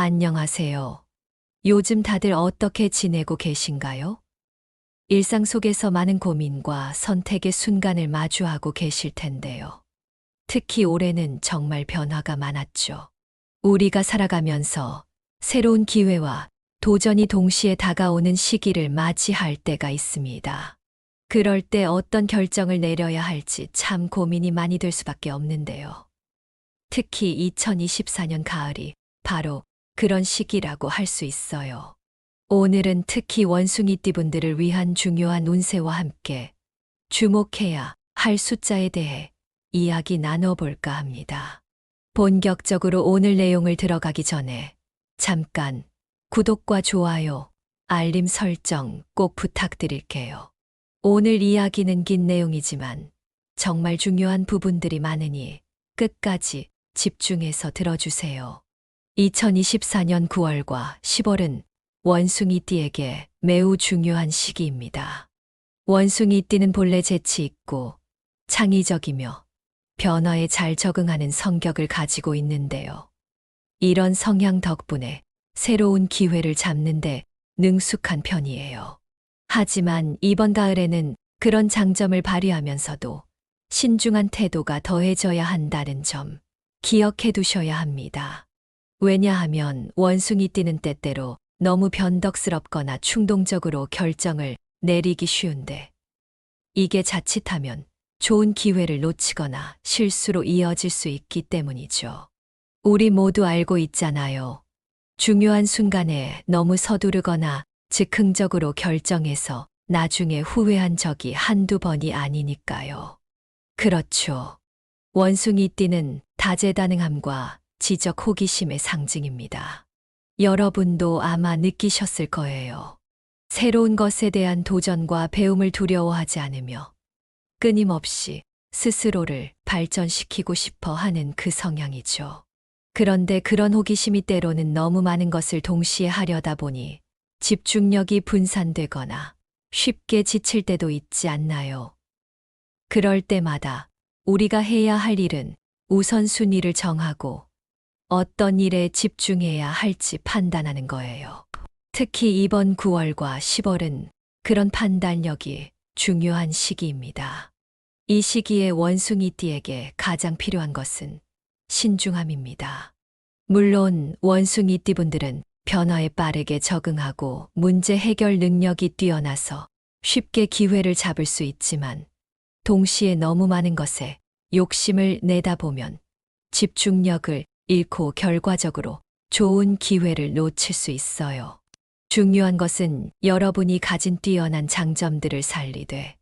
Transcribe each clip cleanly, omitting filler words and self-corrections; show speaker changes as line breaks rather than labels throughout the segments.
안녕하세요. 요즘 다들 어떻게 지내고 계신가요? 일상 속에서 많은 고민과 선택의 순간을 마주하고 계실 텐데요. 특히 올해는 정말 변화가 많았죠. 우리가 살아가면서 새로운 기회와 도전이 동시에 다가오는 시기를 맞이할 때가 있습니다. 그럴 때 어떤 결정을 내려야 할지 참 고민이 많이 될 수밖에 없는데요. 특히 2024년 가을이 바로 그런 시기라고 할 수 있어요. 오늘은 특히 원숭이띠 분들을 위한 중요한 운세와 함께 주목해야 할 숫자에 대해 이야기 나눠볼까 합니다. 본격적으로 오늘 내용을 들어가기 전에 잠깐 구독과 좋아요, 알림 설정 꼭 부탁드릴게요. 오늘 이야기는 긴 내용이지만 정말 중요한 부분들이 많으니 끝까지 집중해서 들어주세요. 2024년 9월과 10월은 원숭이띠에게 매우 중요한 시기입니다. 원숭이띠는 본래 재치 있고 창의적이며 변화에 잘 적응하는 성격을 가지고 있는데요. 이런 성향 덕분에 새로운 기회를 잡는데 능숙한 편이에요. 하지만 이번 가을에는 그런 장점을 발휘하면서도 신중한 태도가 더해져야 한다는 점 기억해 두셔야 합니다. 왜냐하면 원숭이띠는 때때로 너무 변덕스럽거나 충동적으로 결정을 내리기 쉬운데 이게 자칫하면 좋은 기회를 놓치거나 실수로 이어질 수 있기 때문이죠. 우리 모두 알고 있잖아요. 중요한 순간에 너무 서두르거나 즉흥적으로 결정해서 나중에 후회한 적이 한두 번이 아니니까요. 그렇죠. 원숭이띠는 다재다능함과 지적 호기심의 상징입니다. 여러분도 아마 느끼셨을 거예요. 새로운 것에 대한 도전과 배움을 두려워하지 않으며 끊임없이 스스로를 발전시키고 싶어 하는 그 성향이죠. 그런데 그런 호기심이 때로는 너무 많은 것을 동시에 하려다 보니 집중력이 분산되거나 쉽게 지칠 때도 있지 않나요? 그럴 때마다 우리가 해야 할 일은 우선순위를 정하고 어떤 일에 집중해야 할지 판단하는 거예요. 특히 이번 9월과 10월은 그런 판단력이 중요한 시기입니다. 이 시기에 원숭이띠에게 가장 필요한 것은 신중함입니다. 물론 원숭이띠 분들은 변화에 빠르게 적응하고 문제 해결 능력이 뛰어나서 쉽게 기회를 잡을 수 있지만 동시에 너무 많은 것에 욕심을 내다 보면 집중력을 잃고 결과적으로 좋은 기회를 놓칠 수 있어요. 중요한 것은 여러분이 가진 뛰어난 장점들을 살리되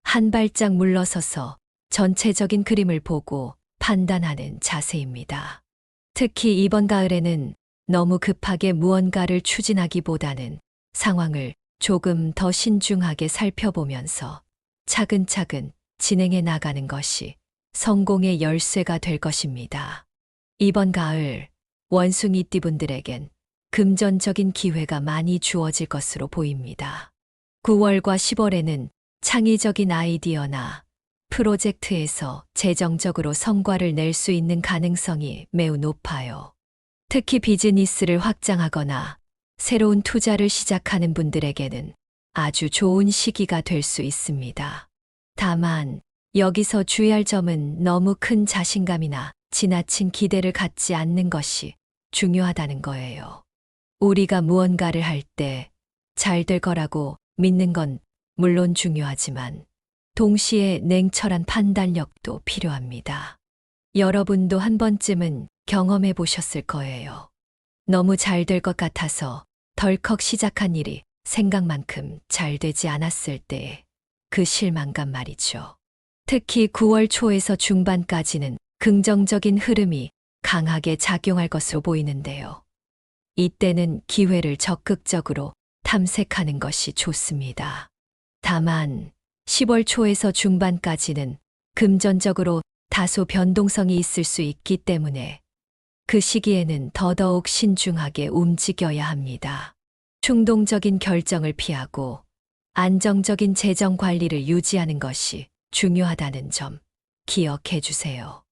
한 발짝 물러서서 전체적인 그림을 보고 판단하는 자세입니다. 특히 이번 가을에는 너무 급하게 무언가를 추진하기보다는 상황을 조금 더 신중하게 살펴보면서 차근차근 진행해 나가는 것이 성공의 열쇠가 될 것입니다. 이번 가을 원숭이띠 분들에겐 금전적인 기회가 많이 주어질 것으로 보입니다. 9월과 10월에는 창의적인 아이디어나 프로젝트에서 재정적으로 성과를 낼 수 있는 가능성이 매우 높아요. 특히 비즈니스를 확장하거나 새로운 투자를 시작하는 분들에게는 아주 좋은 시기가 될 수 있습니다. 다만 여기서 주의할 점은 너무 큰 자신감이나 지나친 기대를 갖지 않는 것이 중요하다는 거예요. 우리가 무언가를 할 때 잘 될 거라고 믿는 건 물론 중요하지만 동시에 냉철한 판단력도 필요합니다. 여러분도 한 번쯤은 경험해 보셨을 거예요. 너무 잘 될 것 같아서 덜컥 시작한 일이 생각만큼 잘 되지 않았을 때 그 실망감 말이죠. 특히 9월 초에서 중반까지는 긍정적인 흐름이 강하게 작용할 것으로 보이는데요. 이때는 기회를 적극적으로 탐색하는 것이 좋습니다. 다만 10월 초에서 중반까지는 금전적으로 다소 변동성이 있을 수 있기 때문에 그 시기에는 더더욱 신중하게 움직여야 합니다. 충동적인 결정을 피하고 안정적인 재정 관리를 유지하는 것이 중요하다는 점 기억해 주세요.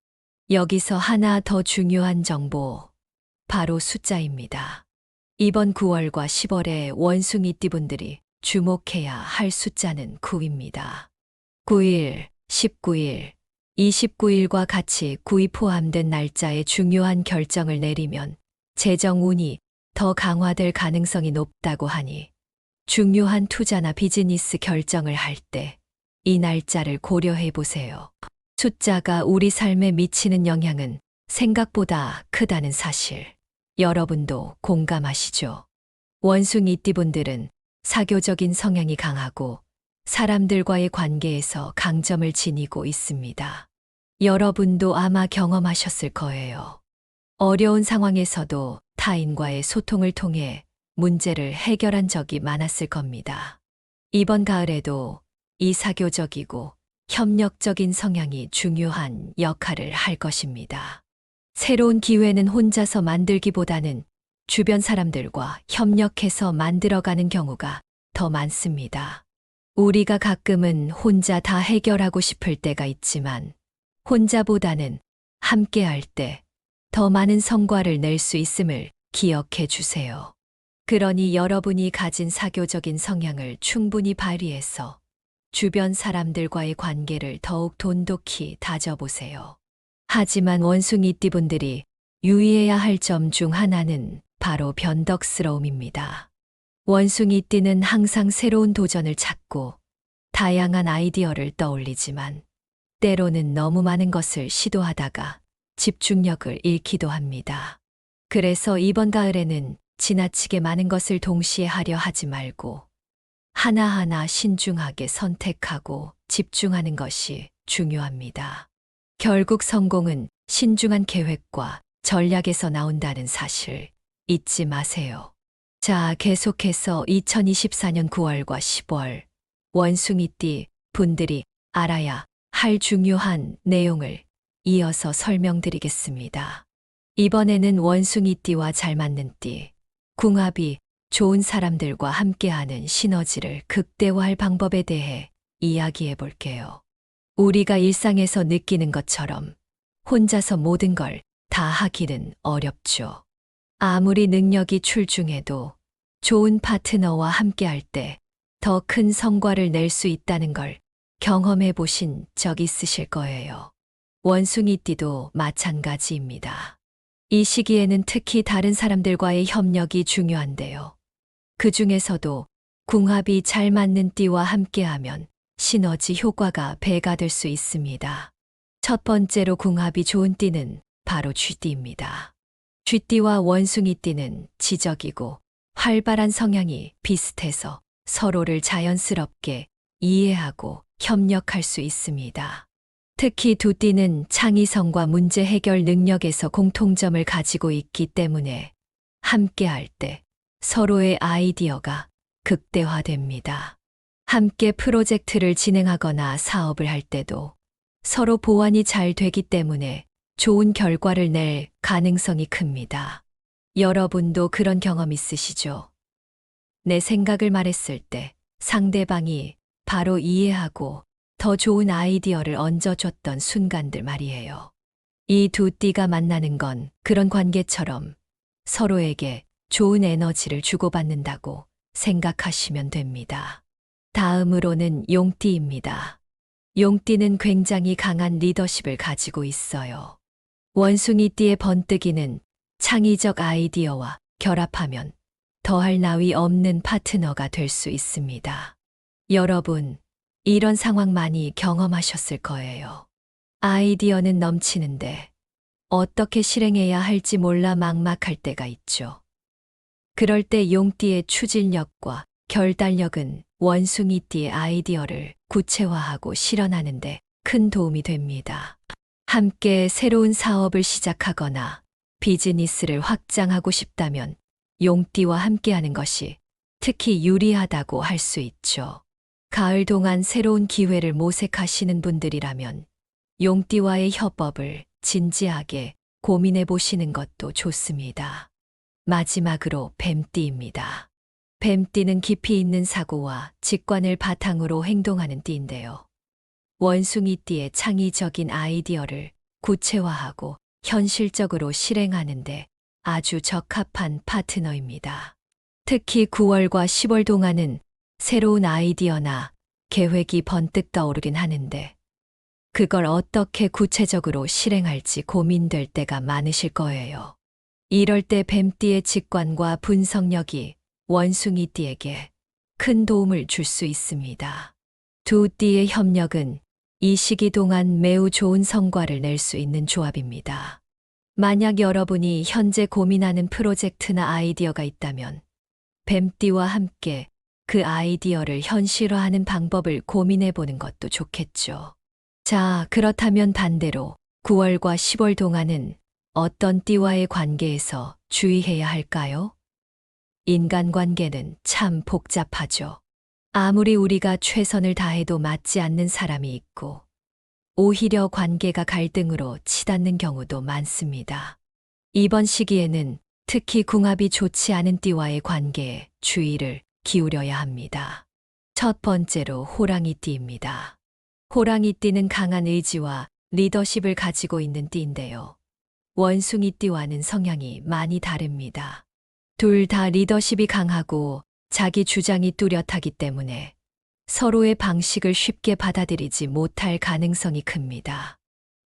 여기서 하나 더 중요한 정보. 바로 숫자입니다. 이번 9월과 10월에 원숭이띠분들이 주목해야 할 숫자는 9입니다. 9일, 19일, 29일과 같이 9이 포함된 날짜에 중요한 결정을 내리면 재정운이 더 강화될 가능성이 높다고 하니 중요한 투자나 비즈니스 결정을 할 때 이 날짜를 고려해 보세요. 숫자가 우리 삶에 미치는 영향은 생각보다 크다는 사실. 여러분도 공감하시죠? 원숭이띠분들은 사교적인 성향이 강하고 사람들과의 관계에서 강점을 지니고 있습니다. 여러분도 아마 경험하셨을 거예요. 어려운 상황에서도 타인과의 소통을 통해 문제를 해결한 적이 많았을 겁니다. 이번 가을에도 이 사교적이고 협력적인 성향이 중요한 역할을 할 것입니다. 새로운 기회는 혼자서 만들기보다는 주변 사람들과 협력해서 만들어가는 경우가 더 많습니다. 우리가 가끔은 혼자 다 해결하고 싶을 때가 있지만 혼자보다는 함께할 때 더 많은 성과를 낼 수 있음을 기억해 주세요. 그러니 여러분이 가진 사교적인 성향을 충분히 발휘해서 주변 사람들과의 관계를 더욱 돈독히 다져보세요. 하지만 원숭이띠분들이 유의해야 할 점 중 하나는 바로 변덕스러움입니다. 원숭이띠는 항상 새로운 도전을 찾고 다양한 아이디어를 떠올리지만 때로는 너무 많은 것을 시도하다가 집중력을 잃기도 합니다. 그래서 이번 가을에는 지나치게 많은 것을 동시에 하려 하지 말고 하나하나 신중하게 선택하고 집중하는 것이 중요합니다. 결국 성공은 신중한 계획과 전략에서 나온다는 사실 잊지 마세요. 자, 계속해서 2024년 9월과 10월 원숭이띠 분들이 알아야 할 중요한 내용을 이어서 설명드리겠습니다. 이번에는 원숭이띠와 잘 맞는 띠, 궁합이 좋은 사람들과 함께하는 시너지를 극대화할 방법에 대해 이야기해 볼게요. 우리가 일상에서 느끼는 것처럼 혼자서 모든 걸 다 하기는 어렵죠. 아무리 능력이 출중해도 좋은 파트너와 함께할 때 더 큰 성과를 낼 수 있다는 걸 경험해 보신 적 있으실 거예요. 원숭이띠도 마찬가지입니다. 이 시기에는 특히 다른 사람들과의 협력이 중요한데요. 그 중에서도 궁합이 잘 맞는 띠와 함께하면 시너지 효과가 배가 될 수 있습니다. 첫 번째로 궁합이 좋은 띠는 바로 쥐띠입니다. 쥐띠와 원숭이띠는 지적이고 활발한 성향이 비슷해서 서로를 자연스럽게 이해하고 협력할 수 있습니다. 특히 두 띠는 창의성과 문제 해결 능력에서 공통점을 가지고 있기 때문에 함께할 때 서로의 아이디어가 극대화됩니다. 함께 프로젝트를 진행하거나 사업을 할 때도 서로 보완이 잘 되기 때문에 좋은 결과를 낼 가능성이 큽니다. 여러분도 그런 경험 있으시죠? 내 생각을 말했을 때 상대방이 바로 이해하고 더 좋은 아이디어를 얹어줬던 순간들 말이에요. 이 두 띠가 만나는 건 그런 관계처럼 서로에게 좋은 에너지를 주고받는다고 생각하시면 됩니다. 다음으로는 용띠입니다. 용띠는 굉장히 강한 리더십을 가지고 있어요. 원숭이띠의 번뜩이는 창의적 아이디어와 결합하면 더할 나위 없는 파트너가 될 수 있습니다. 여러분, 이런 상황 많이 경험하셨을 거예요. 아이디어는 넘치는데 어떻게 실행해야 할지 몰라 막막할 때가 있죠. 그럴 때 용띠의 추진력과 결단력은 원숭이띠의 아이디어를 구체화하고 실현하는데 큰 도움이 됩니다. 함께 새로운 사업을 시작하거나 비즈니스를 확장하고 싶다면 용띠와 함께하는 것이 특히 유리하다고 할 수 있죠. 가을 동안 새로운 기회를 모색하시는 분들이라면 용띠와의 협업을 진지하게 고민해 보시는 것도 좋습니다. 마지막으로 뱀띠입니다. 뱀띠는 깊이 있는 사고와 직관을 바탕으로 행동하는 띠인데요. 원숭이띠의 창의적인 아이디어를 구체화하고 현실적으로 실행하는데 아주 적합한 파트너입니다. 특히 9월과 10월 동안은 새로운 아이디어나 계획이 번뜩 떠오르긴 하는데 그걸 어떻게 구체적으로 실행할지 고민될 때가 많으실 거예요. 이럴 때 뱀띠의 직관과 분석력이 원숭이띠에게 큰 도움을 줄 수 있습니다. 두 띠의 협력은 이 시기 동안 매우 좋은 성과를 낼 수 있는 조합입니다. 만약 여러분이 현재 고민하는 프로젝트나 아이디어가 있다면 뱀띠와 함께 그 아이디어를 현실화하는 방법을 고민해 보는 것도 좋겠죠. 자, 그렇다면 반대로 9월과 10월 동안은 어떤 띠와의 관계에서 주의해야 할까요? 인간관계는 참 복잡하죠. 아무리 우리가 최선을 다해도 맞지 않는 사람이 있고, 오히려 관계가 갈등으로 치닫는 경우도 많습니다. 이번 시기에는 특히 궁합이 좋지 않은 띠와의 관계에 주의를 기울여야 합니다. 첫 번째로 호랑이띠입니다. 호랑이띠는 강한 의지와 리더십을 가지고 있는 띠인데요. 원숭이띠와는 성향이 많이 다릅니다. 둘 다 리더십이 강하고 자기 주장이 뚜렷하기 때문에 서로의 방식을 쉽게 받아들이지 못할 가능성이 큽니다.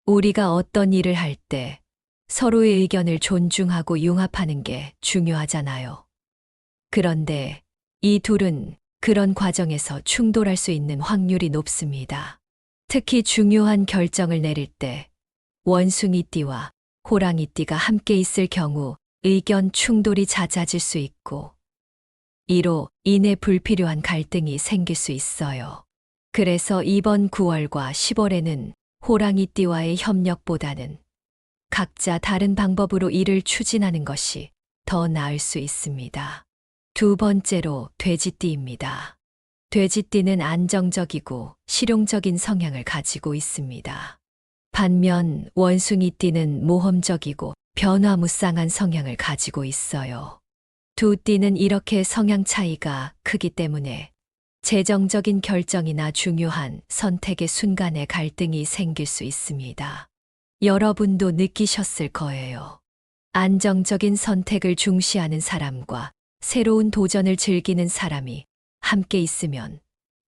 우리가 어떤 일을 할 때 서로의 의견을 존중하고 융합하는 게 중요하잖아요. 그런데 이 둘은 그런 과정에서 충돌할 수 있는 확률이 높습니다. 특히 중요한 결정을 내릴 때 원숭이띠와 호랑이띠가 함께 있을 경우 의견 충돌이 잦아질 수 있고 이로 인해 불필요한 갈등이 생길 수 있어요. 그래서 이번 9월과 10월에는 호랑이띠와의 협력보다는 각자 다른 방법으로 일을 추진하는 것이 더 나을 수 있습니다. 두 번째로 돼지띠입니다. 돼지띠는 안정적이고 실용적인 성향을 가지고 있습니다. 반면 원숭이띠는 모험적이고 변화무쌍한 성향을 가지고 있어요. 두 띠는 이렇게 성향 차이가 크기 때문에 재정적인 결정이나 중요한 선택의 순간에 갈등이 생길 수 있습니다. 여러분도 느끼셨을 거예요. 안정적인 선택을 중시하는 사람과 새로운 도전을 즐기는 사람이 함께 있으면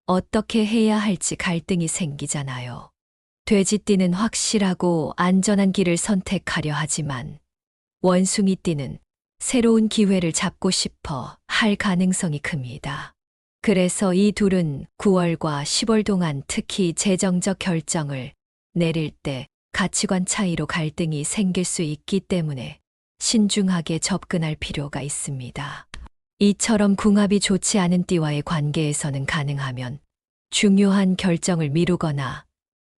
어떻게 해야 할지 갈등이 생기잖아요. 돼지띠는 확실하고 안전한 길을 선택하려 하지만 원숭이띠는 새로운 기회를 잡고 싶어 할 가능성이 큽니다. 그래서 이 둘은 9월과 10월 동안 특히 재정적 결정을 내릴 때 가치관 차이로 갈등이 생길 수 있기 때문에 신중하게 접근할 필요가 있습니다. 이처럼 궁합이 좋지 않은 띠와의 관계에서는 가능하면 중요한 결정을 미루거나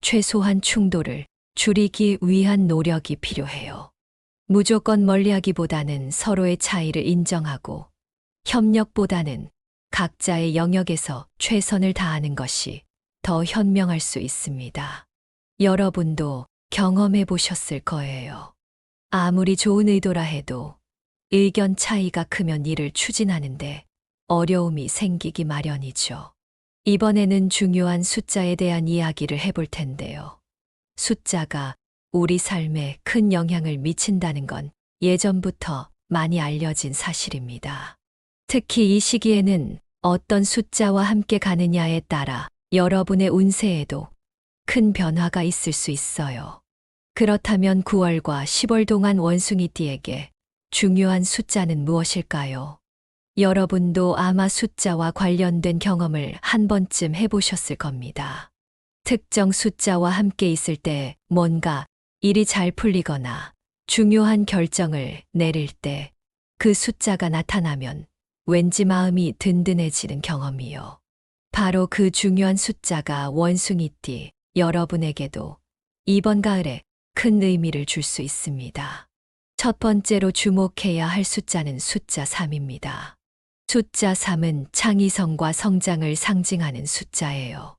최소한 충돌을 줄이기 위한 노력이 필요해요. 무조건 멀리하기보다는 서로의 차이를 인정하고 협력보다는 각자의 영역에서 최선을 다하는 것이 더 현명할 수 있습니다. 여러분도 경험해 보셨을 거예요. 아무리 좋은 의도라 해도 의견 차이가 크면 일을 추진하는데 어려움이 생기기 마련이죠. 이번에는 중요한 숫자에 대한 이야기를 해볼 텐데요. 숫자가 우리 삶에 큰 영향을 미친다는 건 예전부터 많이 알려진 사실입니다. 특히 이 시기에는 어떤 숫자와 함께 가느냐에 따라 여러분의 운세에도 큰 변화가 있을 수 있어요. 그렇다면 9월과 10월 동안 원숭이띠에게 중요한 숫자는 무엇일까요? 여러분도 아마 숫자와 관련된 경험을 한 번쯤 해보셨을 겁니다. 특정 숫자와 함께 있을 때 뭔가 일이 잘 풀리거나 중요한 결정을 내릴 때 그 숫자가 나타나면 왠지 마음이 든든해지는 경험이요. 바로 그 중요한 숫자가 원숭이띠, 여러분에게도 이번 가을에 큰 의미를 줄 수 있습니다. 첫 번째로 주목해야 할 숫자는 숫자 3입니다. 숫자 3은 창의성과 성장을 상징하는 숫자예요.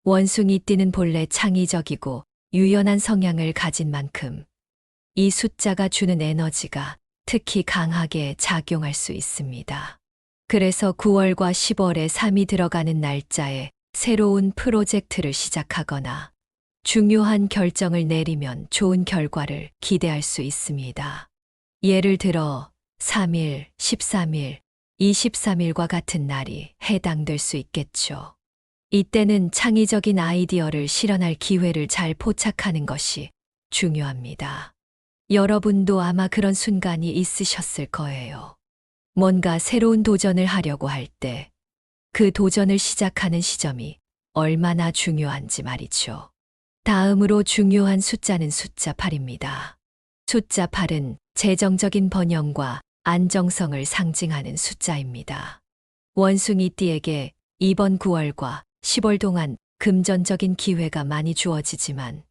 원숭이띠는 본래 창의적이고 유연한 성향을 가진 만큼 이 숫자가 주는 에너지가 특히 강하게 작용할 수 있습니다. 그래서 9월과 10월에 3이 들어가는 날짜에 새로운 프로젝트를 시작하거나 중요한 결정을 내리면 좋은 결과를 기대할 수 있습니다. 예를 들어 3일, 13일, 23일과 같은 날이 해당될 수 있겠죠. 이때는 창의적인 아이디어를 실현할 기회를 잘 포착하는 것이 중요합니다. 여러분도 아마 그런 순간이 있으셨을 거예요. 뭔가 새로운 도전을 하려고 할 때 그 도전을 시작하는 시점이 얼마나 중요한지 말이죠. 다음으로 중요한 숫자는 숫자 8입니다. 숫자 8은 재정적인 번영과 안정성을 상징하는 숫자입니다. 원숭이띠에게 이번 9월과 10월 동안 금전적인 기회가 많이 주어지지만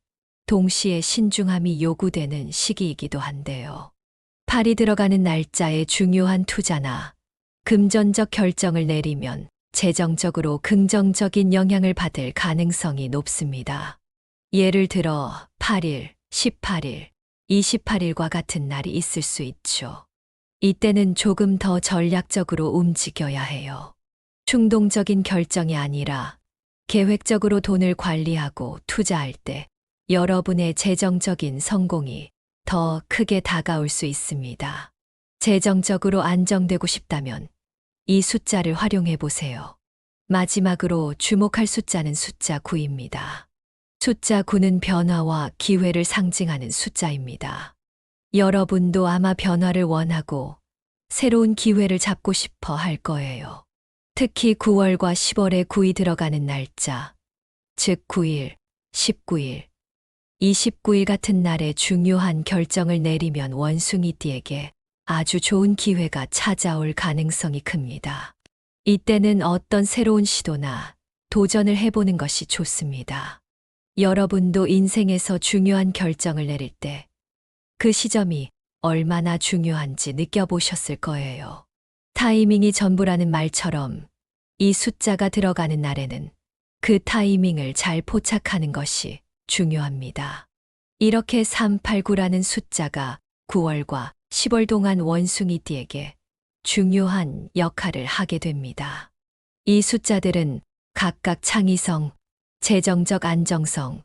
동시에 신중함이 요구되는 시기이기도 한데요. 8이 들어가는 날짜에 중요한 투자나 금전적 결정을 내리면 재정적으로 긍정적인 영향을 받을 가능성이 높습니다. 예를 들어 8일, 18일, 28일과 같은 날이 있을 수 있죠. 이때는 조금 더 전략적으로 움직여야 해요. 충동적인 결정이 아니라 계획적으로 돈을 관리하고 투자할 때 여러분의 재정적인 성공이 더 크게 다가올 수 있습니다. 재정적으로 안정되고 싶다면 이 숫자를 활용해 보세요. 마지막으로 주목할 숫자는 숫자 9입니다. 숫자 9는 변화와 기회를 상징하는 숫자입니다. 여러분도 아마 변화를 원하고 새로운 기회를 잡고 싶어 할 거예요. 특히 9월과 10월에 9이 들어가는 날짜, 즉 9일, 19일, 29일 같은 날에 중요한 결정을 내리면 원숭이띠에게 아주 좋은 기회가 찾아올 가능성이 큽니다. 이때는 어떤 새로운 시도나 도전을 해보는 것이 좋습니다. 여러분도 인생에서 중요한 결정을 내릴 때 그 시점이 얼마나 중요한지 느껴보셨을 거예요. 타이밍이 전부라는 말처럼 이 숫자가 들어가는 날에는 그 타이밍을 잘 포착하는 것이 중요합니다. 이렇게 389라는 숫자가 9월과 10월 동안 원숭이띠에게 중요한 역할을 하게 됩니다. 이 숫자들은 각각 창의성, 재정적 안정성,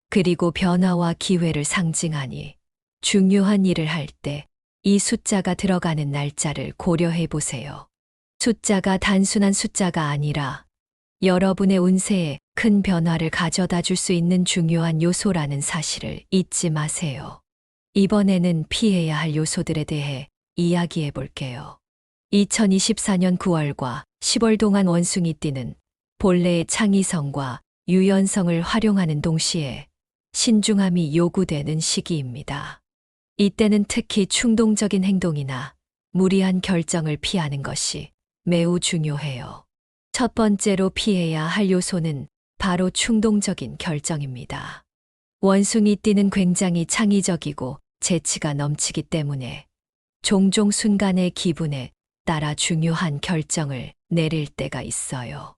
그리고 변화와 기회를 상징하니 중요한 일을 할 때 이 숫자가 들어가는 날짜를 고려해 보세요. 숫자가 단순한 숫자가 아니라 여러분의 운세에 큰 변화를 가져다 줄 수 있는 중요한 요소라는 사실을 잊지 마세요. 이번에는 피해야 할 요소들에 대해 이야기해 볼게요. 2024년 9월과 10월 동안 원숭이띠는 본래의 창의성과 유연성을 활용하는 동시에 신중함이 요구되는 시기입니다. 이때는 특히 충동적인 행동이나 무리한 결정을 피하는 것이 매우 중요해요. 첫 번째로 피해야 할 요소는 바로 충동적인 결정입니다. 원숭이띠는 굉장히 창의적이고 재치가 넘치기 때문에 종종 순간의 기분에 따라 중요한 결정을 내릴 때가 있어요.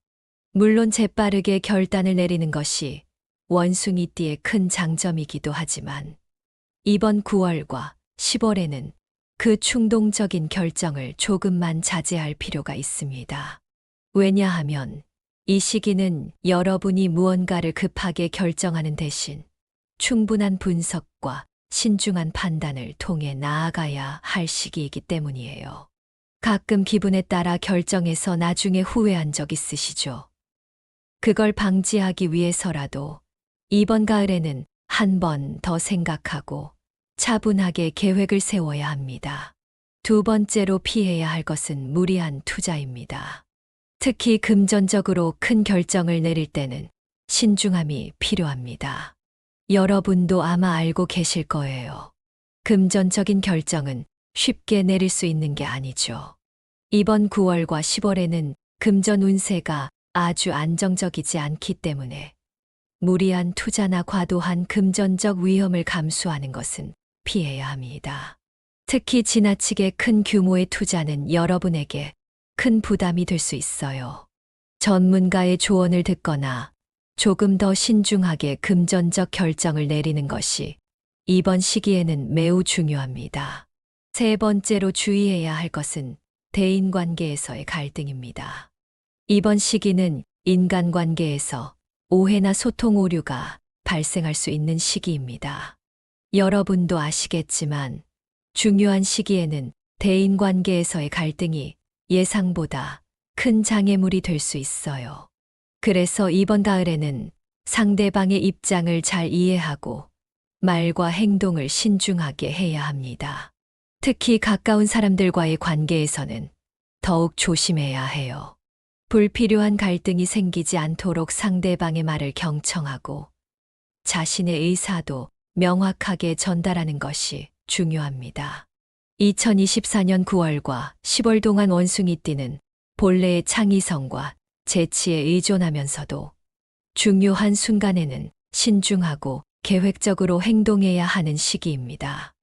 물론 재빠르게 결단을 내리는 것이 원숭이띠의 큰 장점이기도 하지만 이번 9월과 10월에는 그 충동적인 결정을 조금만 자제할 필요가 있습니다. 왜냐하면 이 시기는 여러분이 무언가를 급하게 결정하는 대신 충분한 분석과 신중한 판단을 통해 나아가야 할 시기이기 때문이에요. 가끔 기분에 따라 결정해서 나중에 후회한 적 있으시죠? 그걸 방지하기 위해서라도 이번 가을에는 한 번 더 생각하고 차분하게 계획을 세워야 합니다. 두 번째로 피해야 할 것은 무리한 투자입니다. 특히 금전적으로 큰 결정을 내릴 때는 신중함이 필요합니다. 여러분도 아마 알고 계실 거예요. 금전적인 결정은 쉽게 내릴 수 있는 게 아니죠. 이번 9월과 10월에는 금전 운세가 아주 안정적이지 않기 때문에 무리한 투자나 과도한 금전적 위험을 감수하는 것은 피해야 합니다. 특히 지나치게 큰 규모의 투자는 여러분에게 큰 부담이 될 수 있어요. 전문가의 조언을 듣거나 조금 더 신중하게 금전적 결정을 내리는 것이 이번 시기에는 매우 중요합니다. 세 번째로 주의해야 할 것은 대인관계에서의 갈등입니다. 이번 시기는 인간관계에서 오해나 소통 오류가 발생할 수 있는 시기입니다. 여러분도 아시겠지만 중요한 시기에는 대인 관계에서의 갈등이 예상보다 큰 장애물이 될 수 있어요. 그래서 이번 가을에는 상대방의 입장을 잘 이해하고 말과 행동을 신중하게 해야 합니다. 특히 가까운 사람들과의 관계에서는 더욱 조심해야 해요. 불필요한 갈등이 생기지 않도록 상대방의 말을 경청하고 자신의 의사도 명확하게 전달하는 것이 중요합니다. 2024년 9월과 10월 동안 원숭이띠는 본래의 창의성과 재치에 의존하면서도 중요한 순간에는 신중하고 계획적으로 행동해야 하는 시기입니다.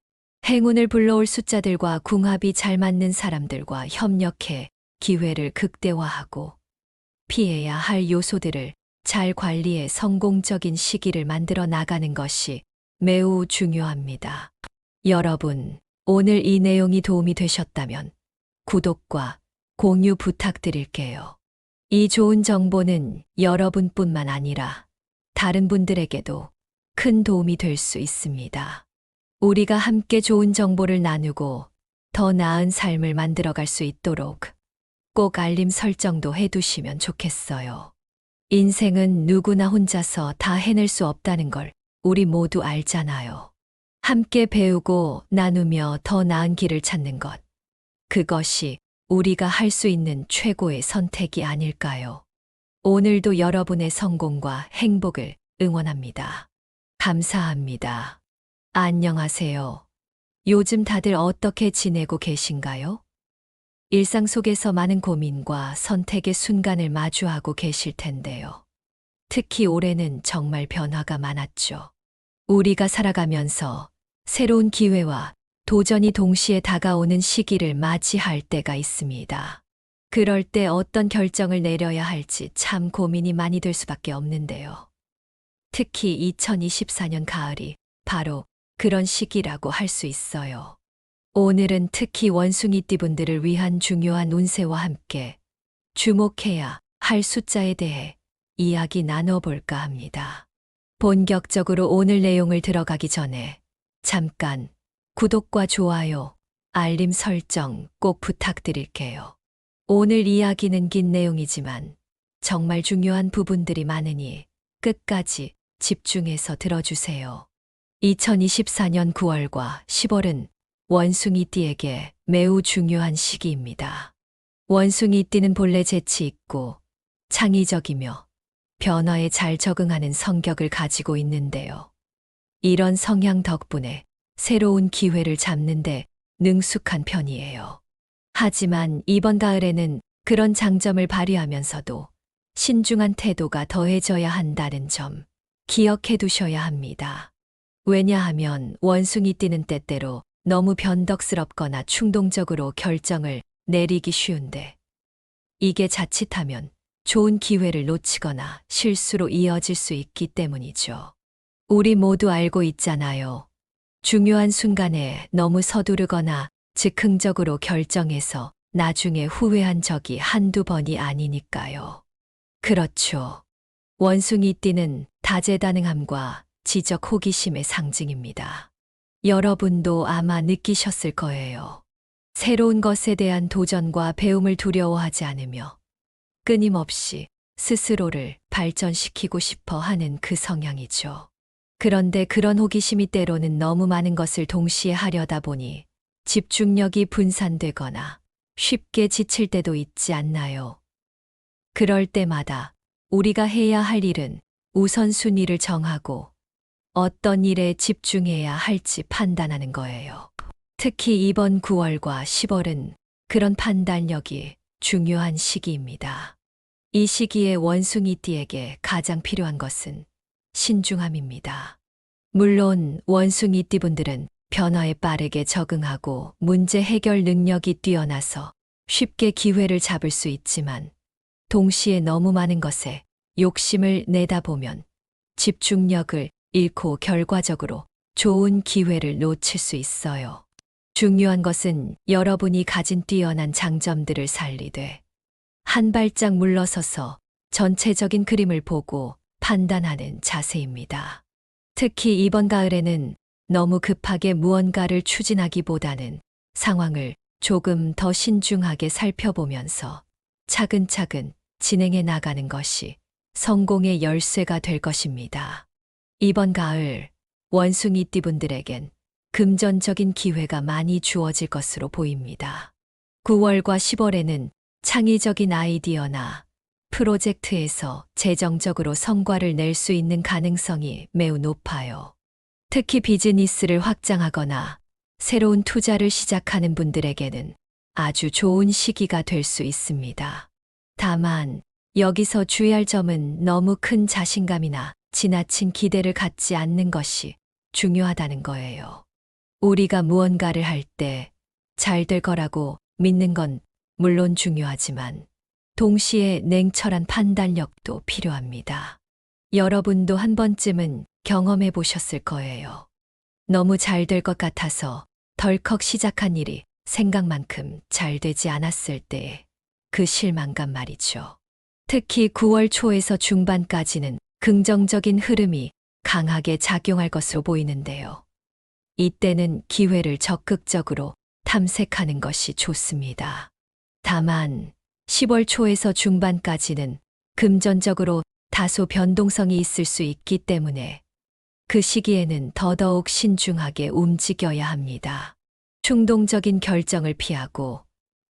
행운을 불러올 숫자들과 궁합이 잘 맞는 사람들과 협력해 기회를 극대화하고 피해야 할 요소들을 잘 관리해 성공적인 시기를 만들어 나가는 것이 매우 중요합니다. 여러분, 오늘 이 내용이 도움이 되셨다면 구독과 공유 부탁드릴게요. 이 좋은 정보는 여러분뿐만 아니라 다른 분들에게도 큰 도움이 될 수 있습니다. 우리가 함께 좋은 정보를 나누고 더 나은 삶을 만들어갈 수 있도록 꼭 알림 설정도 해두시면 좋겠어요. 인생은 누구나 혼자서 다 해낼 수 없다는 걸 우리 모두 알잖아요. 함께 배우고 나누며 더 나은 길을 찾는 것. 그것이 우리가 할 수 있는 최고의 선택이 아닐까요? 오늘도 여러분의 성공과 행복을 응원합니다. 감사합니다. 안녕하세요. 요즘 다들 어떻게 지내고 계신가요? 일상 속에서 많은 고민과 선택의 순간을 마주하고 계실 텐데요. 특히 올해는 정말 변화가 많았죠. 우리가 살아가면서 새로운 기회와 도전이 동시에 다가오는 시기를 맞이할 때가 있습니다. 그럴 때 어떤 결정을 내려야 할지 참 고민이 많이 될 수밖에 없는데요. 특히 2024년 가을이 바로 그런 시기라고 할 수 있어요. 오늘은 특히 원숭이띠분들을 위한 중요한 운세와 함께 주목해야 할 숫자에 대해 이야기 나눠볼까 합니다. 본격적으로 오늘 내용을 들어가기 전에 잠깐 구독과 좋아요, 알림 설정 꼭 부탁드릴게요. 오늘 이야기는 긴 내용이지만 정말 중요한 부분들이 많으니 끝까지 집중해서 들어주세요. 2024년 9월과 10월은 원숭이띠에게 매우 중요한 시기입니다. 원숭이띠는 본래 재치 있고 창의적이며 변화에 잘 적응하는 성격을 가지고 있는데요. 이런 성향 덕분에 새로운 기회를 잡는데 능숙한 편이에요. 하지만 이번 가을에는 그런 장점을 발휘하면서도 신중한 태도가 더해져야 한다는 점 기억해 두셔야 합니다. 왜냐하면 원숭이띠는 때때로 너무 변덕스럽거나 충동적으로 결정을 내리기 쉬운데 이게 자칫하면 좋은 기회를 놓치거나 실수로 이어질 수 있기 때문이죠. 우리 모두 알고 있잖아요. 중요한 순간에 너무 서두르거나 즉흥적으로 결정해서 나중에 후회한 적이 한두 번이 아니니까요. 그렇죠. 원숭이띠는 다재다능함과 지적 호기심의 상징입니다. 여러분도 아마 느끼셨을 거예요. 새로운 것에 대한 도전과 배움을 두려워하지 않으며 끊임없이 스스로를 발전시키고 싶어 하는 그 성향이죠. 그런데 그런 호기심이 때로는 너무 많은 것을 동시에 하려다 보니 집중력이 분산되거나 쉽게 지칠 때도 있지 않나요? 그럴 때마다 우리가 해야 할 일은 우선순위를 정하고 어떤 일에 집중해야 할지 판단하는 거예요. 특히 이번 9월과 10월은 그런 판단력이 중요한 시기입니다. 이 시기에 원숭이띠에게 가장 필요한 것은 신중함입니다. 물론 원숭이띠분들은 변화에 빠르게 적응하고 문제 해결 능력이 뛰어나서 쉽게 기회를 잡을 수 있지만 동시에 너무 많은 것에 욕심을 내다 보면 집중력을 잃고 결과적으로 좋은 기회를 놓칠 수 있어요. 중요한 것은 여러분이 가진 뛰어난 장점들을 살리되 한 발짝 물러서서 전체적인 그림을 보고 판단하는 자세입니다. 특히 이번 가을에는 너무 급하게 무언가를 추진하기보다는 상황을 조금 더 신중하게 살펴보면서 차근차근 진행해 나가는 것이 성공의 열쇠가 될 것입니다. 이번 가을 원숭이띠분들에겐 금전적인 기회가 많이 주어질 것으로 보입니다. 9월과 10월에는 창의적인 아이디어나 프로젝트에서 재정적으로 성과를 낼 수 있는 가능성이 매우 높아요. 특히 비즈니스를 확장하거나 새로운 투자를 시작하는 분들에게는 아주 좋은 시기가 될 수 있습니다. 다만 여기서 주의할 점은 너무 큰 자신감이나 지나친 기대를 갖지 않는 것이 중요하다는 거예요. 우리가 무언가를 할 때 잘 될 거라고 믿는 건 물론 중요하지만 동시에 냉철한 판단력도 필요합니다. 여러분도 한 번쯤은 경험해 보셨을 거예요. 너무 잘 될 것 같아서 덜컥 시작한 일이 생각만큼 잘 되지 않았을 때 그 실망감 말이죠. 특히 9월 초에서 중반까지는 긍정적인 흐름이 강하게 작용할 것으로 보이는데요. 이때는 기회를 적극적으로 탐색하는 것이 좋습니다. 다만 10월 초에서 중반까지는 금전적으로 다소 변동성이 있을 수 있기 때문에 그 시기에는 더더욱 신중하게 움직여야 합니다. 충동적인 결정을 피하고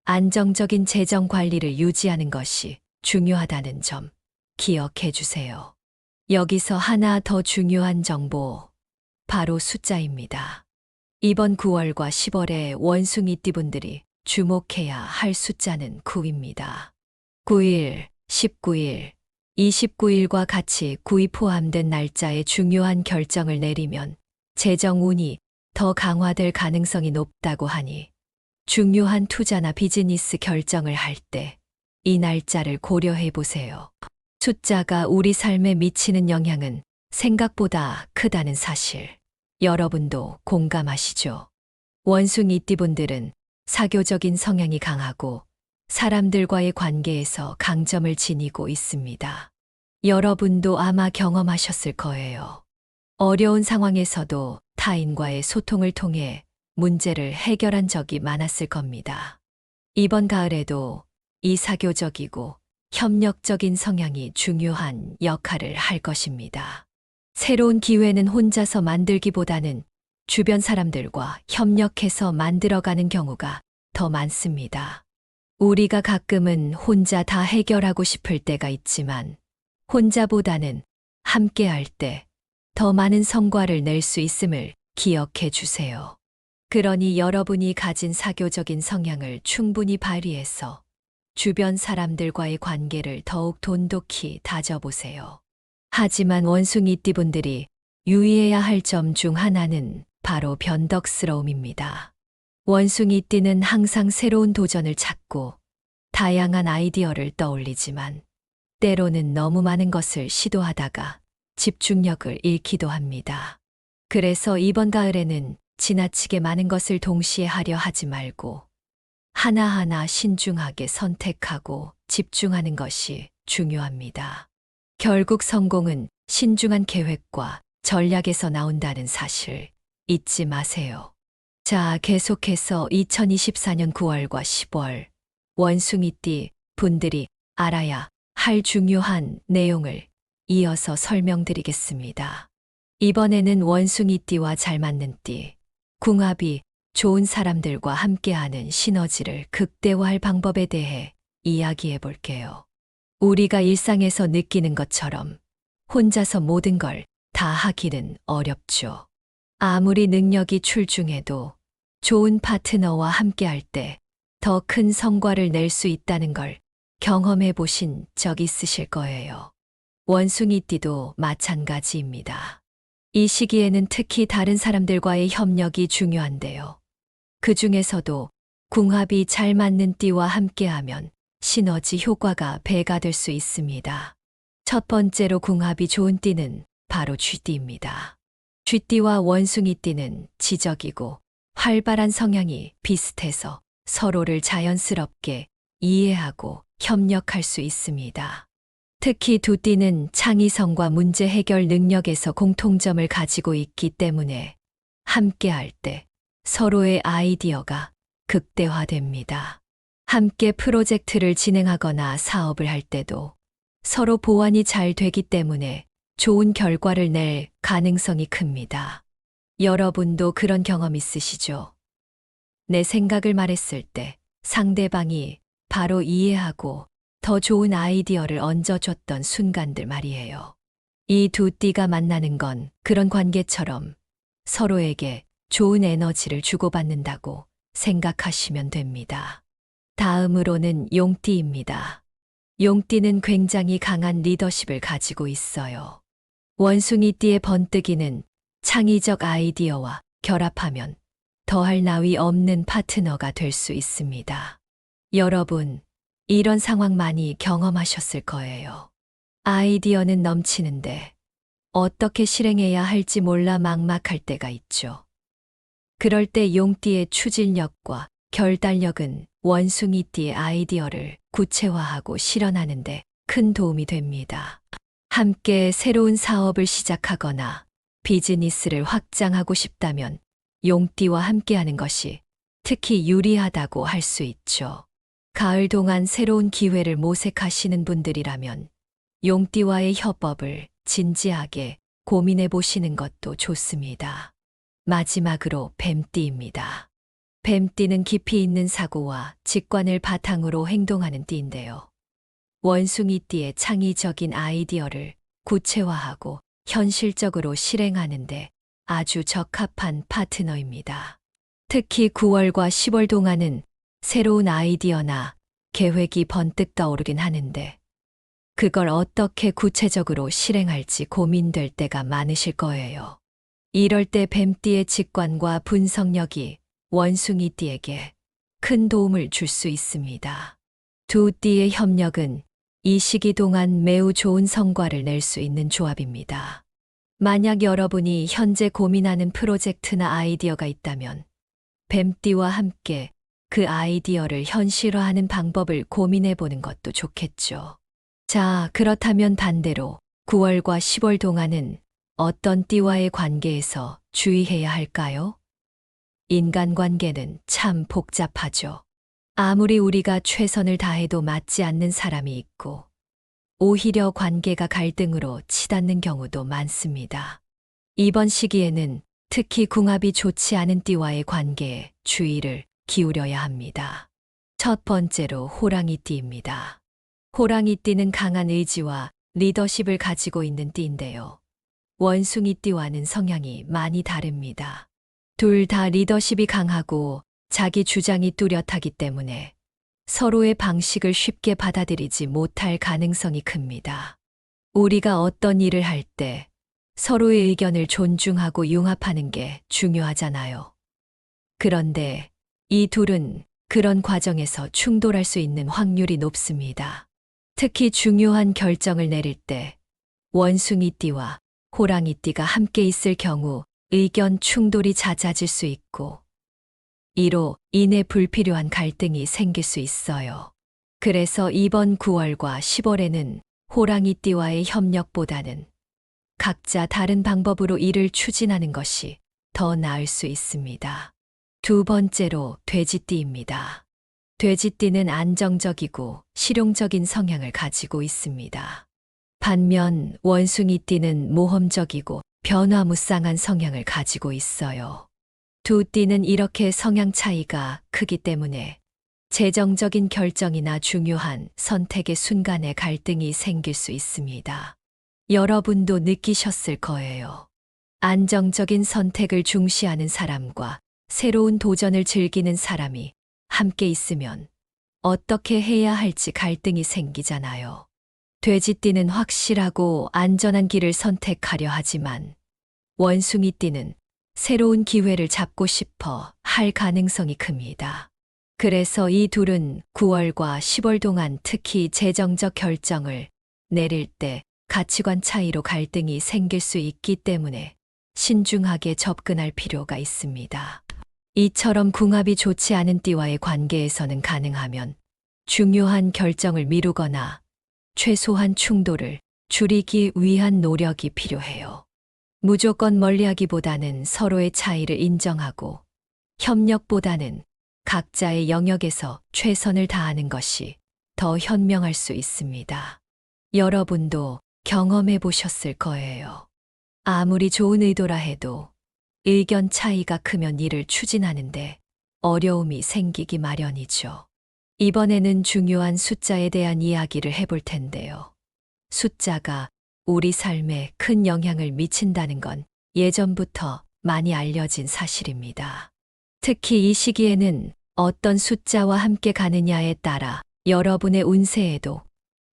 안정적인 재정 관리를 유지하는 것이 중요하다는 점 기억해 주세요. 여기서 하나 더 중요한 정보, 바로 숫자입니다. 이번 9월과 10월에 원숭이띠분들이 주목해야 할 숫자는 9입니다. 9일, 19일, 29일과 같이 9이 포함된 날짜에 중요한 결정을 내리면 재정운이 더 강화될 가능성이 높다고 하니 중요한 투자나 비즈니스 결정을 할 때 이 날짜를 고려해 보세요. 숫자가 우리 삶에 미치는 영향은 생각보다 크다는 사실, 여러분도 공감하시죠? 원숭이띠분들은 사교적인 성향이 강하고 사람들과의 관계에서 강점을 지니고 있습니다. 여러분도 아마 경험하셨을 거예요. 어려운 상황에서도 타인과의 소통을 통해 문제를 해결한 적이 많았을 겁니다. 이번 가을에도 이 사교적이고 협력적인 성향이 중요한 역할을 할 것입니다. 새로운 기회는 혼자서 만들기보다는 주변 사람들과 협력해서 만들어가는 경우가 더 많습니다. 우리가 가끔은 혼자 다 해결하고 싶을 때가 있지만 혼자보다는 함께할 때 더 많은 성과를 낼 수 있음을 기억해 주세요. 그러니 여러분이 가진 사교적인 성향을 충분히 발휘해서 주변 사람들과의 관계를 더욱 돈독히 다져보세요. 하지만 원숭이띠분들이 유의해야 할 점 중 하나는 바로 변덕스러움입니다. 원숭이띠는 항상 새로운 도전을 찾고 다양한 아이디어를 떠올리지만 때로는 너무 많은 것을 시도하다가 집중력을 잃기도 합니다. 그래서 이번 가을에는 지나치게 많은 것을 동시에 하려 하지 말고 하나하나 신중하게 선택하고 집중하는 것이 중요합니다. 결국 성공은 신중한 계획과 전략에서 나온다는 사실 잊지 마세요. 자, 계속해서 2024년 9월과 10월 원숭이띠 분들이 알아야 할 중요한 내용을 이어서 설명드리겠습니다. 이번에는 원숭이띠와 잘 맞는 띠, 궁합이 좋은 사람들과 함께하는 시너지를 극대화할 방법에 대해 이야기해 볼게요. 우리가 일상에서 느끼는 것처럼 혼자서 모든 걸 다 하기는 어렵죠. 아무리 능력이 출중해도 좋은 파트너와 함께할 때 더 큰 성과를 낼 수 있다는 걸 경험해 보신 적 있으실 거예요. 원숭이띠도 마찬가지입니다. 이 시기에는 특히 다른 사람들과의 협력이 중요한데요. 그 중에서도 궁합이 잘 맞는 띠와 함께하면 시너지 효과가 배가 될 수 있습니다. 첫 번째로 궁합이 좋은 띠는 바로 쥐띠입니다. 쥐띠와 원숭이띠는 지적이고 활발한 성향이 비슷해서 서로를 자연스럽게 이해하고 협력할 수 있습니다. 특히 두 띠는 창의성과 문제 해결 능력에서 공통점을 가지고 있기 때문에 함께할 때 서로의 아이디어가 극대화됩니다. 함께 프로젝트를 진행하거나 사업을 할 때도 서로 보완이 잘 되기 때문에 좋은 결과를 낼 가능성이 큽니다. 여러분도 그런 경험 있으시죠? 내 생각을 말했을 때 상대방이 바로 이해하고 더 좋은 아이디어를 얹어줬던 순간들 말이에요. 이 두 띠가 만나는 건 그런 관계처럼 서로에게 좋은 에너지를 주고받는다고 생각하시면 됩니다. 다음으로는 용띠입니다. 용띠는 굉장히 강한 리더십을 가지고 있어요. 원숭이띠의 번뜩이는 창의적 아이디어와 결합하면 더할 나위 없는 파트너가 될 수 있습니다. 여러분, 이런 상황 많이 경험하셨을 거예요. 아이디어는 넘치는데 어떻게 실행해야 할지 몰라 막막할 때가 있죠. 그럴 때 용띠의 추진력과 결단력은 원숭이띠의 아이디어를 구체화하고 실현하는데 큰 도움이 됩니다. 함께 새로운 사업을 시작하거나 비즈니스를 확장하고 싶다면 용띠와 함께하는 것이 특히 유리하다고 할 수 있죠. 가을 동안 새로운 기회를 모색하시는 분들이라면 용띠와의 협업을 진지하게 고민해 보시는 것도 좋습니다. 마지막으로 뱀띠입니다. 뱀띠는 깊이 있는 사고와 직관을 바탕으로 행동하는 띠인데요. 원숭이띠의 창의적인 아이디어를 구체화하고 현실적으로 실행하는데 아주 적합한 파트너입니다. 특히 9월과 10월 동안은 새로운 아이디어나 계획이 번뜩 떠오르긴 하는데 그걸 어떻게 구체적으로 실행할지 고민될 때가 많으실 거예요. 이럴 때 뱀띠의 직관과 분석력이 원숭이띠에게 큰 도움을 줄 수 있습니다. 두 띠의 협력은 이 시기 동안 매우 좋은 성과를 낼 수 있는 조합입니다. 만약 여러분이 현재 고민하는 프로젝트나 아이디어가 있다면 뱀띠와 함께 그 아이디어를 현실화하는 방법을 고민해 보는 것도 좋겠죠. 자, 그렇다면 반대로 9월과 10월 동안은 어떤 띠와의 관계에서 주의해야 할까요? 인간관계는 참 복잡하죠. 아무리 우리가 최선을 다해도 맞지 않는 사람이 있고, 오히려 관계가 갈등으로 치닫는 경우도 많습니다. 이번 시기에는 특히 궁합이 좋지 않은 띠와의 관계에 주의를 기울여야 합니다. 첫 번째로 호랑이띠입니다. 호랑이띠는 강한 의지와 리더십을 가지고 있는 띠인데요. 원숭이띠와는 성향이 많이 다릅니다. 둘 다 리더십이 강하고 자기 주장이 뚜렷하기 때문에 서로의 방식을 쉽게 받아들이지 못할 가능성이 큽니다. 우리가 어떤 일을 할 때 서로의 의견을 존중하고 융합하는 게 중요하잖아요. 그런데 이 둘은 그런 과정에서 충돌할 수 있는 확률이 높습니다. 특히 중요한 결정을 내릴 때 원숭이띠와 호랑이띠가 함께 있을 경우 의견 충돌이 잦아질 수 있고 이로 인해 불필요한 갈등이 생길 수 있어요. 그래서 이번 9월과 10월에는 호랑이띠와의 협력보다는 각자 다른 방법으로 일을 추진하는 것이 더 나을 수 있습니다. 두 번째로 돼지띠입니다. 돼지띠는 안정적이고 실용적인 성향을 가지고 있습니다. 반면 원숭이띠는 모험적이고 변화무쌍한 성향을 가지고 있어요. 두 띠는 이렇게 성향 차이가 크기 때문에 재정적인 결정이나 중요한 선택의 순간에 갈등이 생길 수 있습니다. 여러분도 느끼셨을 거예요. 안정적인 선택을 중시하는 사람과 새로운 도전을 즐기는 사람이 함께 있으면 어떻게 해야 할지 갈등이 생기잖아요. 돼지띠는 확실하고 안전한 길을 선택하려 하지만 원숭이띠는 새로운 기회를 잡고 싶어 할 가능성이 큽니다. 그래서 이 둘은 9월과 10월 동안 특히 재정적 결정을 내릴 때 가치관 차이로 갈등이 생길 수 있기 때문에 신중하게 접근할 필요가 있습니다. 이처럼 궁합이 좋지 않은 띠와의 관계에서는 가능하면 중요한 결정을 미루거나 최소한 충돌을 줄이기 위한 노력이 필요해요. 무조건 멀리하기보다는 서로의 차이를 인정하고 협력보다는 각자의 영역에서 최선을 다하는 것이 더 현명할 수 있습니다. 여러분도 경험해 보셨을 거예요. 아무리 좋은 의도라 해도 의견 차이가 크면 이를 추진하는데 어려움이 생기기 마련이죠. 이번에는 중요한 숫자에 대한 이야기를 해볼 텐데요. 숫자가 우리 삶에 큰 영향을 미친다는 건 예전부터 많이 알려진 사실입니다. 특히 이 시기에는 어떤 숫자와 함께 가느냐에 따라 여러분의 운세에도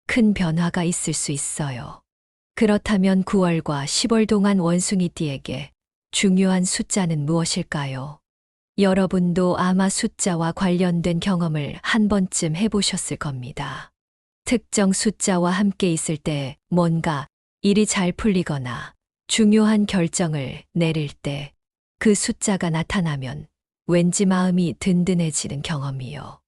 큰 변화가 있을 수 있어요. 그렇다면 9월과 10월 동안 원숭이띠에게 중요한 숫자는 무엇일까요? 여러분도 아마 숫자와 관련된 경험을 한 번쯤 해보셨을 겁니다. 특정 숫자와 함께 있을 때 뭔가 일이 잘 풀리거나 중요한 결정을 내릴 때 그 숫자가 나타나면 왠지 마음이 든든해지는 경험이요.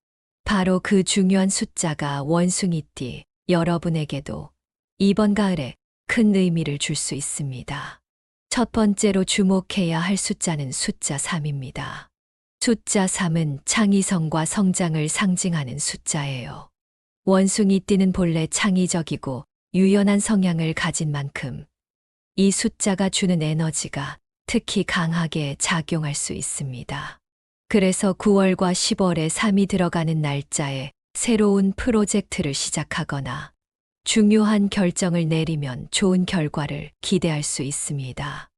바로 그 중요한 숫자가 원숭이띠 여러분에게도 이번 가을에 큰 의미를 줄 수 있습니다. 첫 번째로 주목해야 할 숫자는 숫자 3입니다. 숫자 3은 창의성과 성장을 상징하는 숫자예요. 원숭이띠는 본래 창의적이고 유연한 성향을 가진 만큼 이 숫자가 주는 에너지가 특히 강하게 작용할 수 있습니다. 그래서 9월과 10월에 3이 들어가는 날짜에 새로운 프로젝트를 시작하거나 중요한 결정을 내리면 좋은 결과를 기대할 수 있습니다.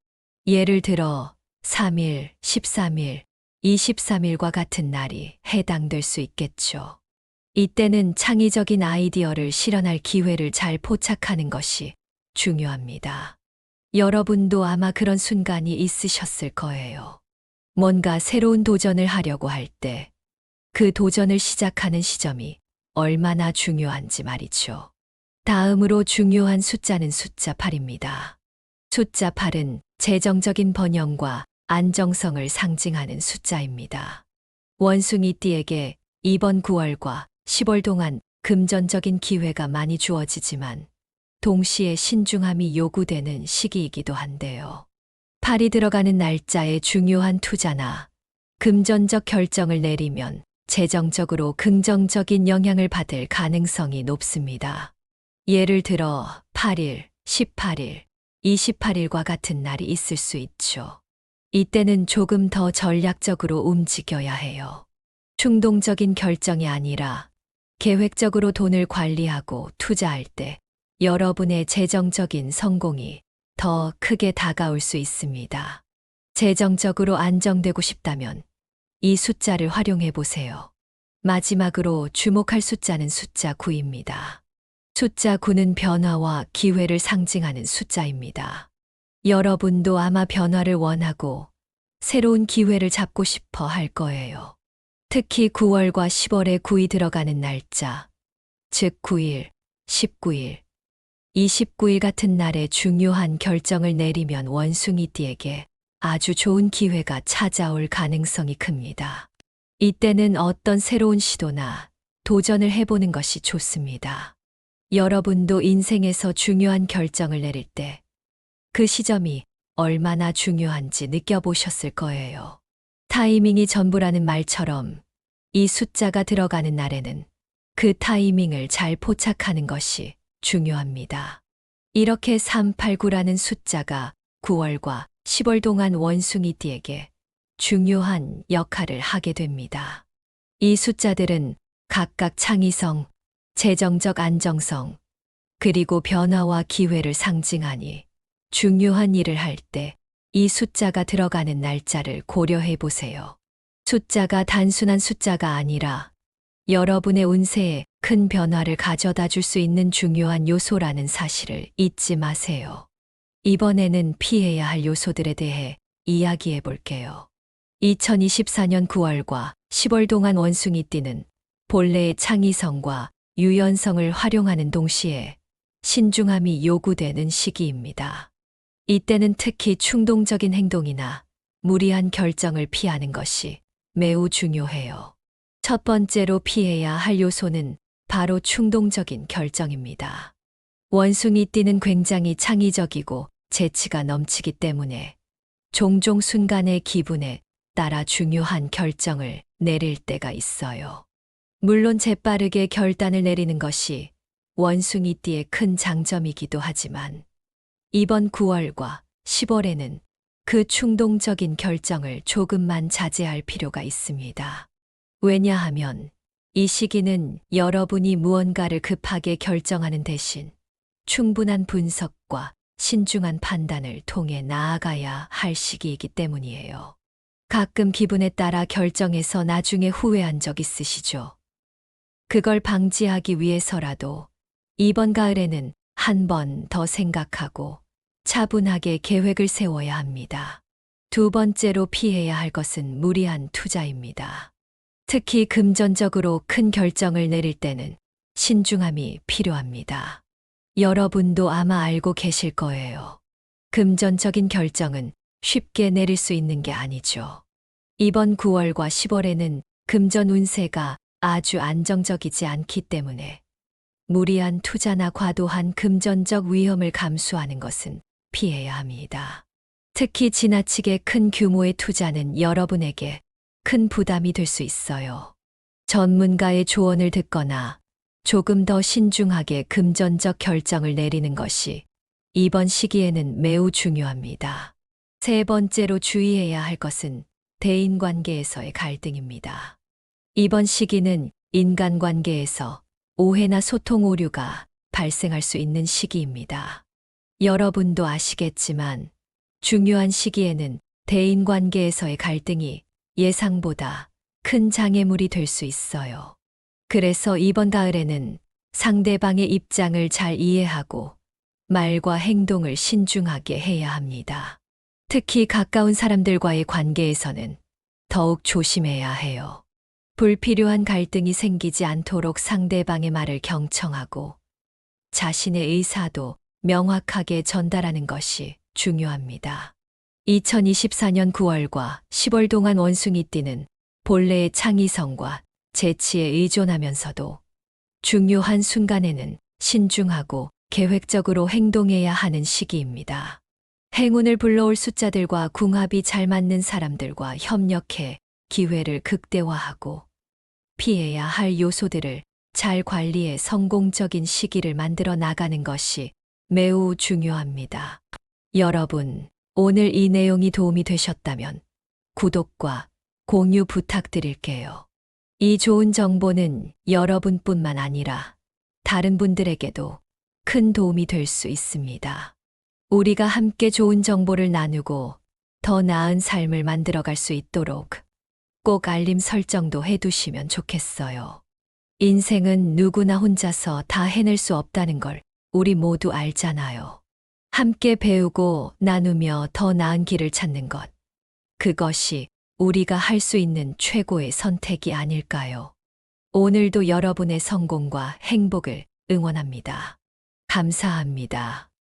예를 들어 3일, 13일, 23일과 같은 날이 해당될 수 있겠죠. 이때는 창의적인 아이디어를 실현할 기회를 잘 포착하는 것이 중요합니다. 여러분도 아마 그런 순간이 있으셨을 거예요. 뭔가 새로운 도전을 하려고 할 때 그 도전을 시작하는 시점이 얼마나 중요한지 말이죠. 다음으로 중요한 숫자는 숫자 8입니다. 숫자 8은 재정적인 번영과 안정성을 상징하는 숫자입니다. 원숭이띠에게 이번 9월과 10월 동안 금전적인 기회가 많이 주어지지만 동시에 신중함이 요구되는 시기이기도 한데요. 8이 들어가는 날짜에 중요한 투자나 금전적 결정을 내리면 재정적으로 긍정적인 영향을 받을 가능성이 높습니다. 예를 들어 8일, 18일, 28일과 같은 날이 있을 수 있죠. 이때는 조금 더 전략적으로 움직여야 해요. 충동적인 결정이 아니라 계획적으로 돈을 관리하고 투자할 때 여러분의 재정적인 성공이 더 크게 다가올 수 있습니다. 재정적으로 안정되고 싶다면 이 숫자를 활용해 보세요. 마지막으로 주목할 숫자는 숫자 9입니다. 숫자 9는 변화와 기회를 상징하는 숫자입니다. 여러분도 아마 변화를 원하고 새로운 기회를 잡고 싶어 할 거예요. 특히 9월과 10월에 9이 들어가는 날짜, 즉 9일, 19일, 29일 같은 날에 중요한 결정을 내리면 원숭이띠에게 아주 좋은 기회가 찾아올 가능성이 큽니다. 이때는 어떤 새로운 시도나 도전을 해보는 것이 좋습니다. 여러분도 인생에서 중요한 결정을 내릴 때 그 시점이 얼마나 중요한지 느껴보셨을 거예요. 타이밍이 전부라는 말처럼 이 숫자가 들어가는 날에는 그 타이밍을 잘 포착하는 것이 중요합니다. 이렇게 389라는 숫자가 9월과 10월 동안 원숭이띠에게 중요한 역할을 하게 됩니다. 이 숫자들은 각각 창의성, 재정적 안정성, 그리고 변화와 기회를 상징하니 중요한 일을 할 때 이 숫자가 들어가는 날짜를 고려해 보세요. 숫자가 단순한 숫자가 아니라 여러분의 운세에 큰 변화를 가져다 줄 수 있는 중요한 요소라는 사실을 잊지 마세요. 이번에는 피해야 할 요소들에 대해 이야기해 볼게요. 2024년 9월과 10월 동안 원숭이띠는 본래의 창의성과 유연성을 활용하는 동시에 신중함이 요구되는 시기입니다. 이때는 특히 충동적인 행동이나 무리한 결정을 피하는 것이 매우 중요해요. 첫 번째로 피해야 할 요소는 바로 충동적인 결정입니다. 원숭이띠는 굉장히 창의적이고 재치가 넘치기 때문에 종종 순간의 기분에 따라 중요한 결정을 내릴 때가 있어요. 물론 재빠르게 결단을 내리는 것이 원숭이띠의 큰 장점이기도 하지만 이번 9월과 10월에는 그 충동적인 결정을 조금만 자제할 필요가 있습니다. 왜냐하면 이 시기는 여러분이 무언가를 급하게 결정하는 대신 충분한 분석과 신중한 판단을 통해 나아가야 할 시기이기 때문이에요. 가끔 기분에 따라 결정해서 나중에 후회한 적 있으시죠? 그걸 방지하기 위해서라도 이번 가을에는 한 번 더 생각하고 차분하게 계획을 세워야 합니다. 두 번째로 피해야 할 것은 무리한 투자입니다. 특히 금전적으로 큰 결정을 내릴 때는 신중함이 필요합니다. 여러분도 아마 알고 계실 거예요. 금전적인 결정은 쉽게 내릴 수 있는 게 아니죠. 이번 9월과 10월에는 금전 운세가 아주 안정적이지 않기 때문에 무리한 투자나 과도한 금전적 위험을 감수하는 것은 피해야 합니다. 특히 지나치게 큰 규모의 투자는 여러분에게 큰 부담이 될 수 있어요. 전문가의 조언을 듣거나 조금 더 신중하게 금전적 결정을 내리는 것이 이번 시기에는 매우 중요합니다. 세 번째로 주의해야 할 것은 대인관계에서의 갈등입니다. 이번 시기는 인간관계에서 오해나 소통 오류가 발생할 수 있는 시기입니다. 여러분도 아시겠지만 중요한 시기에는 대인관계에서의 갈등이 예상보다 큰 장애물이 될 수 있어요. 그래서 이번 가을에는 상대방의 입장을 잘 이해하고 말과 행동을 신중하게 해야 합니다. 특히 가까운 사람들과의 관계에서는 더욱 조심해야 해요. 불필요한 갈등이 생기지 않도록 상대방의 말을 경청하고 자신의 의사도 명확하게 전달하는 것이 중요합니다. 2024년 9월과 10월 동안 원숭이띠는 본래의 창의성과 재치에 의존하면서도 중요한 순간에는 신중하고 계획적으로 행동해야 하는 시기입니다. 행운을 불러올 숫자들과 궁합이 잘 맞는 사람들과 협력해 기회를 극대화하고 피해야 할 요소들을 잘 관리해 성공적인 시기를 만들어 나가는 것이 매우 중요합니다. 여러분, 오늘 이 내용이 도움이 되셨다면 구독과 공유 부탁드릴게요. 이 좋은 정보는 여러분뿐만 아니라 다른 분들에게도 큰 도움이 될 수 있습니다. 우리가 함께 좋은 정보를 나누고 더 나은 삶을 만들어갈 수 있도록 꼭 알림 설정도 해두시면 좋겠어요. 인생은 누구나 혼자서 다 해낼 수 없다는 걸 우리 모두 알잖아요. 함께 배우고 나누며 더 나은 길을 찾는 것. 그것이 우리가 할 수 있는 최고의 선택이 아닐까요? 오늘도 여러분의 성공과 행복을 응원합니다. 감사합니다.